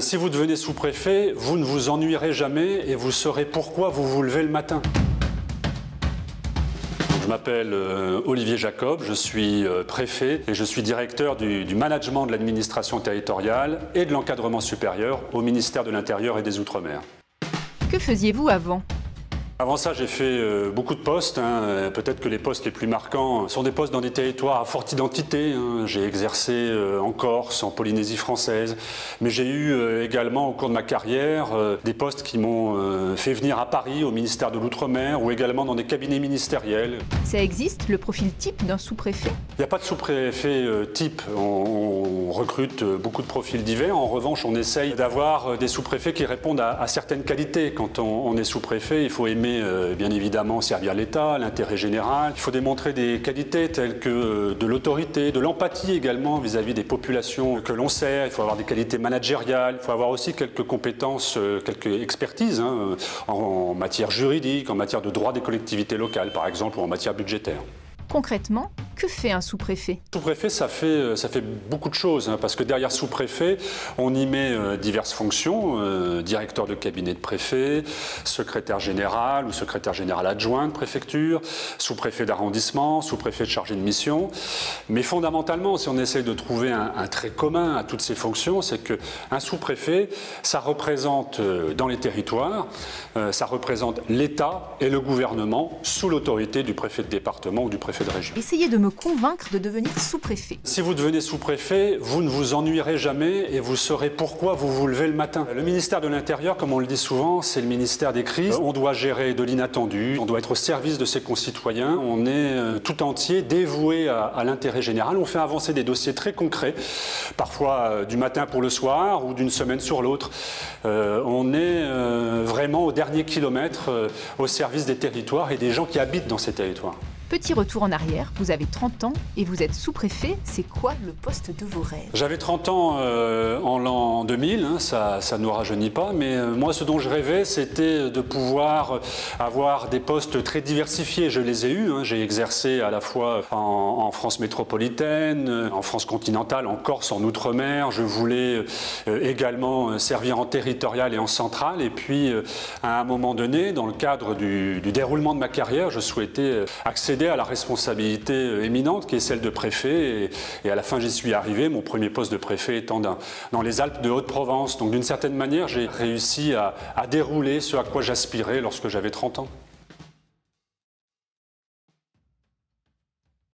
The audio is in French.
Si vous devenez sous-préfet, vous ne vous ennuierez jamais et vous saurez pourquoi vous vous levez le matin. Je m'appelle Olivier Jacob, je suis préfet et je suis directeur du management de l'administration territoriale et de l'encadrement supérieur au ministère de l'Intérieur et des Outre-mer. Que faisiez-vous avant ? Avant ça, j'ai fait beaucoup de postes. Peut-être que les postes les plus marquants sont des postes dans des territoires à forte identité. J'ai exercé en Corse, en Polynésie française. Mais j'ai eu également au cours de ma carrière des postes qui m'ont fait venir à Paris, au ministère de l'Outre-mer, ou également dans des cabinets ministériels. Ça existe, le profil type d'un sous-préfet ? Il n'y a pas de sous-préfet type. On recrute beaucoup de profils divers. En revanche, on essaye d'avoir des sous-préfets qui répondent à certaines qualités. Quand on est sous-préfet, il faut aimer bien évidemment servir l'État, l'intérêt général. Il faut démontrer des qualités telles que de l'autorité, de l'empathie également vis-à-vis des populations que l'on sert. Il faut avoir des qualités managériales, il faut avoir aussi quelques compétences, quelques expertises en matière juridique, en matière de droit des collectivités locales par exemple, ou en matière budgétaire. Concrètement, que fait un sous-préfet ? Sous-préfet, ça fait beaucoup de choses, parce que derrière sous-préfet, on y met diverses fonctions, directeur de cabinet de préfet, secrétaire général ou secrétaire général adjoint de préfecture, sous-préfet d'arrondissement, sous-préfet de chargé de mission. Mais fondamentalement, si on essaie de trouver un trait commun à toutes ces fonctions, c'est qu'un sous-préfet, ça représente dans les territoires, ça représente l'État et le gouvernement sous l'autorité du préfet de département ou du préfet de région. Essayez de me convaincre de devenir sous-préfet. Si vous devenez sous-préfet, vous ne vous ennuierez jamais et vous saurez pourquoi vous vous levez le matin. Le ministère de l'Intérieur, comme on le dit souvent, c'est le ministère des crises. On doit gérer de l'inattendu, on doit être au service de ses concitoyens. On est tout entier dévoué à l'intérêt général. On fait avancer des dossiers très concrets, parfois du matin pour le soir ou d'une semaine sur l'autre. On est vraiment au dernier kilomètre au service des territoires et des gens qui habitent dans ces territoires. Petit retour en arrière, vous avez 30 ans et vous êtes sous-préfet. C'est quoi le poste de vos rêves ? J'avais 30 ans en l'an 2000, ça ne nous rajeunit pas, mais moi ce dont je rêvais c'était de pouvoir avoir des postes très diversifiés. Je les ai eus, j'ai exercé à la fois en France métropolitaine, en France continentale, en Corse, en Outre-mer. Je voulais également servir en territorial et en central. Et puis à un moment donné, dans le cadre du déroulement de ma carrière, je souhaitais accéder à la responsabilité éminente qui est celle de préfet et à la fin j'y suis arrivé, mon premier poste de préfet étant dans les Alpes de Haute-Provence. Donc d'une certaine manière j'ai réussi à dérouler ce à quoi j'aspirais lorsque j'avais 30 ans.